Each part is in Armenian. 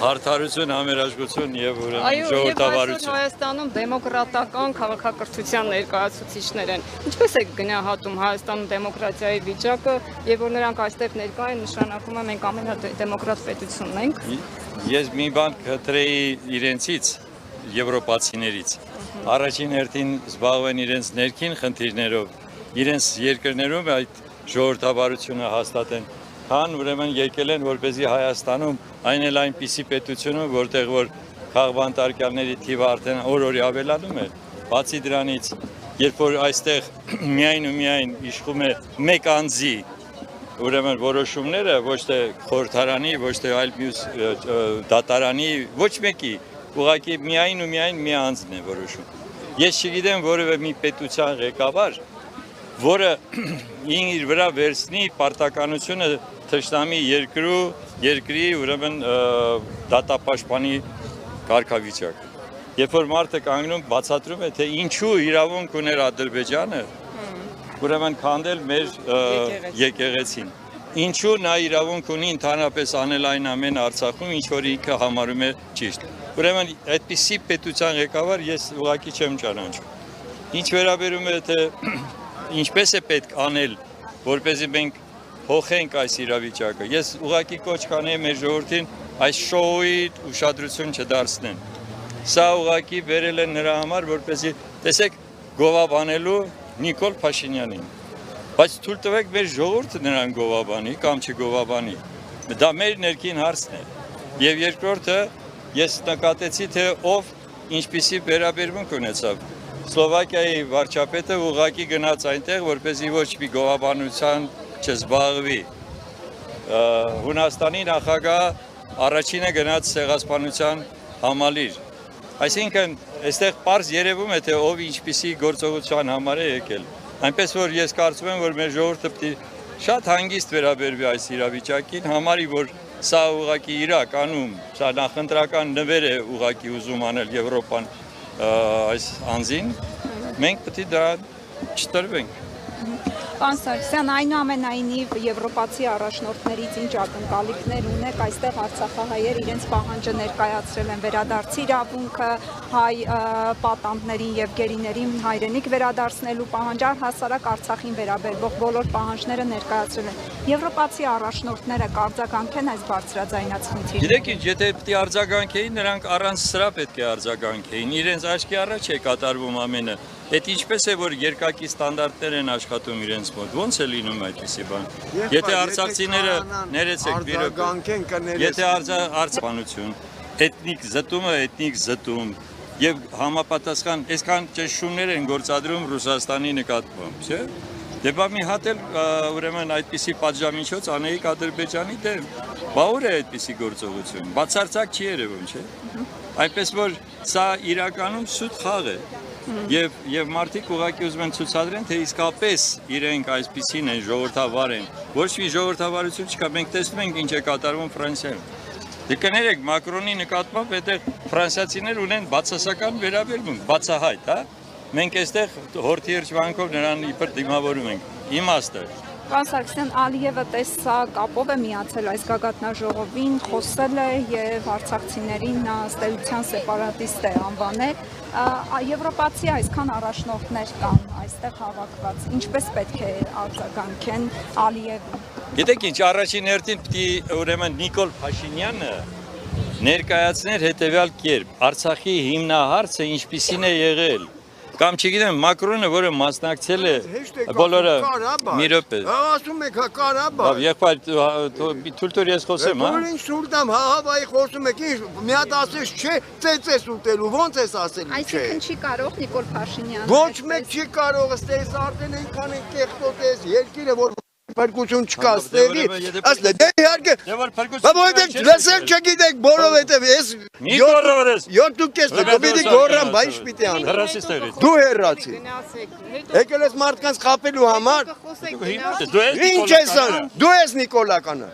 Հարթարություն, համերաշխություն եւ ուրեմն Այո, եւ ժողովրդավարություն։ Հայաստանում դեմոկրատական քաղաքակրթության ներկայացուցիչներ են։ Ինչպես է գնահատում Հայաստանում դեմոկրատիայի վիճակը, եւ որ նրանք այստեղ ներկա են, նշանակում է մենք ամենադեմոկրատ պետությունն ենք։ Ես մի բան կտրեի իրենցից, եվրոպացիներից։ Առաջին հերթին զբաղվեն իրենց ներքին խնդիրներով, իրենց երկրներում այդ ժողովրդավարությունը հաստատեն։ Քան ուրեմն եկել են, որպեսզի Հայաստանում այն էլ այնպիսի պետությունը, որտեղ որ քաղբանտարկյալների թիվը արդեն օր-օրի ավելանում է։ Բացի դրանից, երբ որ այստեղ միայն ու միայն իշխում է մեկ անձի ուրեմն որոշումները, ոչ թե խորհրդարանի, ոչ թե այլ մյուս դատարանի, ոչ մեկի, ուղղակի միայն ու միայն մի անձն է որոշում։ Ես չգիտեմ որևէ մի պետության ղեկավար, որը իր վրա վերցնի պարտականությունը թշնամի երկրի ուրեմն դատապաշտպանի կարգավիճակ։ Երբ որ մարդը կանգնում բացատրում է, թե ինչու իրավունք ուներ Ադրբեջանը, ուրեմն քանդել մեր եկեղեցին։ Ինչու նա իրավունք ունի ընդհանրապես անել այն ամենը Արցախում, ինչ որ ինքը համարում է ճիշտ։ Ուրեմն այդպիսի պետության ղեկավար ես ուղղակի չեմ ճանաչում։ Ինչ վերաբերում է թե ինչպես է պետք անել, որպեսզի մենք հոխենք այս իրավիճակը։ Ես ուղղակի կոչ կանեի մեր ժողովրդին այս շոուի ուշադրություն չդարձնեն։ Սա ուղղակի վերել են նրա համար, որպեսզի տեսեք գովաբանելու Նիկոլ Փաշինյանին։ Բայց թույլ տվեք մեր ժողովուրդը նրան գովաբանի կամ չգովաբանի։ Դա մեր ներքին հարցն է։ Եվ երկրորդը ես նկատեցի, թե ով ինչպիսի վերաբերմունք ունեցավ։ Սլովակիայի վարչապետը ուղղակի գնաց այնտեղ, որպեսզի ոչ մի գովաբանության չզբաղվի։ Հունաստանի նախագահ առաջինը գնաց ցեղասպանության համալիր։ Այսինքն, այստեղ պարզ երևում է, թե ով ինչպիսի գործողության համար է եկել։ Այնպես որ ես կարծում եմ, որ մեր ժողովուրդը պետք է շատ հանգիստ վերաբերվի այս իրավիճակին, համարի որ սա ուղղակի իրականում, սա նախընտրական նվեր է ուղղակի ուզում անել Եվրոպան այս անձին, մենք պետք է դրան չտրվենք։ Պարոն Սարգսյան, այնուամենայնիվ եվրոպացի առաջնորդներից ինչ ակնկալիքներ ունեք, այստեղ արցախահայեր իրենց պահանջը ներկայացրել են վերադարձի իրավունքը, հայ պատանդներին եւ գերիներին հայրենիք վերադարձնելու պահանջ, առհասարակ Արցախին վերաբերող բոլոր պահանջները ներկայացրել են։ Եվրոպացի առաջնորդները կարձագանքեն այս բարձրաձայնած խնդիրը։ Գիտեք ինչ, եթե պետք է արձագանքեին, նրանք առանց սրա պետք է արձագանքեին, իրենց աչքի առաջ է կատարվում ամենը։ Այդ ինչպես է, որ երկակի ստանդարտներ են աշխատում իրենց մոտ, ոնց է լինում այդպիսի բան։ Եթե արցախցիները ներեցեք, եթե արցախանություն, էթնիկ զտում եւ համապատասխան այսքան ճնշումներ են գործադրում Ռուսաստանի նկատմամբ, չէ՞։ Դե բա մի հատ էլ ուրեմն այդպիսի պատժամիջոց անեիք Ադրբեջանի դեմ։ Բա ուր է այդպիսի գործողություն։ Բացարձակ չի երևում, չէ՞։ Այնպես որ սա իրականում սուտ խաղ է։ Եվ մարդիկ ուղղակի ուզում են ցուցադրեն, թե իսկապես իրենք այսպիսին են, ժողովրդավար են։ Ոչ մի ժողովրդավարություն չկա, մենք տեսնում ենք ինչ է կատարվում Ֆրանսիայում։ Դե կներեք Մակրոնի նկատմամբ այդտեղ ֆրանսիացիներ ունեն բացասական վերաբերմունք, բացահայտ, հա։ Մենք այստեղ հորթի հրճվանքով նրան իբր դիմավորում ենք։ Իմաստը։ Պարոն Սարգսյան, Ալիևը տեսակ կապով է միացել այս գագաթնաժողովին, խոսել է եւ արցախցիներին նա ըստ էության սեպարատիստ է անվանել։ Եվրոպացի այսքան առաջնորդներ կան այստեղ հավաքված, ինչպես պետք է արձագանքեն Ալիևին։ Գիտեք ինչ, առաջին հերթին պետք է ուրեմն Նիկոլ Փաշինյանը ներկայացներ հետևյալ կերպ. Արցախի հիմնահարցը ինչպիսին է եղել։ Կամ չգիտեմ, Մակրոնը, որը մասնակցել է բոլորը մի րոպե։ Ասում եք Ղարաբաղ։ Եղբայր, թույլ տուր ես խոսեմ, հա։ Որին սուրտամ, հավայի խոսում եք, մի հատ ասես չէ, ծեծես ուտելու, ոնց ես ասելու չէ։ Այսինքն չի կարող Նիկոլ Փաշինյանը։ Ոչ մեկ չի կարող, ըստ էս արդեն այնքան են կեղտոտ էս երկիրը, որ փրկություն չկա ստեղի, ասել դե իհարկե, որովհետև լսել չգիտեք, որովհետև ես 7.5 պիտի գոռամ, բայց ինչ պիտի անեմ։ Դու հեռացի։ Եկել ես մարդկանց խաբելու համար։ Ինչ ես անում։ Դու ես Նիկոլականը։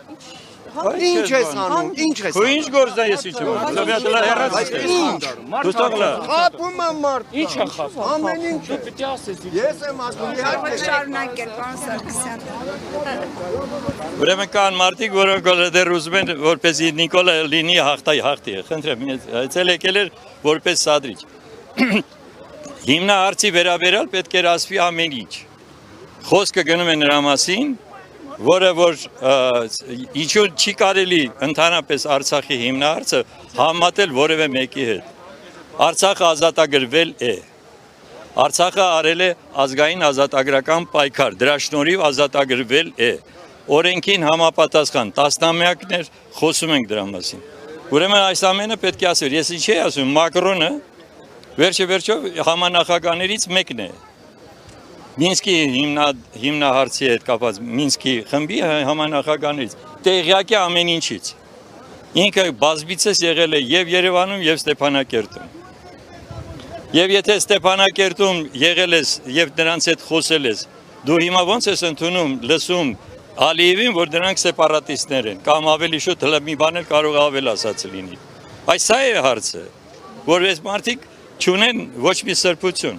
Ինչ ես անում, ինչ ես Քո ինչ գործն է ես իջում։ Սովետը հերաց։ Ինչ։ Դուստողլա։ Խափում եմ մարդ։ Ինչ է խափում։ Ամեն ինչ։ Դու պիտի ասես։ Ես եմ ասում, իհարկե։ Շարունակել, պարոն Սարգսյան։ Ուրեմն կան մարդիկ, որոնք դեռ ուզում են որպեսզի Նիկոլը լինի հաղթի։ Խնդրեմ, այցել եկել էր որպես սադրիչ։ Հիմնահարցի վերաբերյալ պետք է ասվի ամեն ինչ։ Խոսքը գնում է նրա մասին, որը որ ինչու չի կարելի ընդհանրապես Արցախի հիմնահարցը համատել որևէ մեկի հետ։ Արցախը ազատագրվել է։ Արցախը արել է ազգային ազատագրական պայքար, դրա շնորհիվ ազատագրվել է։ Օրենքին համապատասխան տասնամյակներ խոսում ենք դրա մասին։ Ուրեմն այս ամենը պետք է ասվի։ Ես ինչ եմ ասում, Մակրոնը վերջը համանախագահներից մեկն է։ Մինսկի հիմնահարցի հետ կապված Մինսկի խմբի համանախագահներից տեղյակ է ամեն ինչից։ Ինքը բազմիցս եղել է եւ Երևանում եւ Ստեփանակերտում։ Եվ եթե Ստեփանակերտում եղել ես եւ նրանց հետ խոսել ես, դու հիմա ո՞նց ես ընդունում, լսում Ալիևին, որ դրանք սեպարատիստներ են, կամ ավելի շուտ հələ մի բան էլ կարող ավել ասած լինի։ Այս սա է հարցը, որ այս մարդիկ չունեն ոչ մի սրբություն։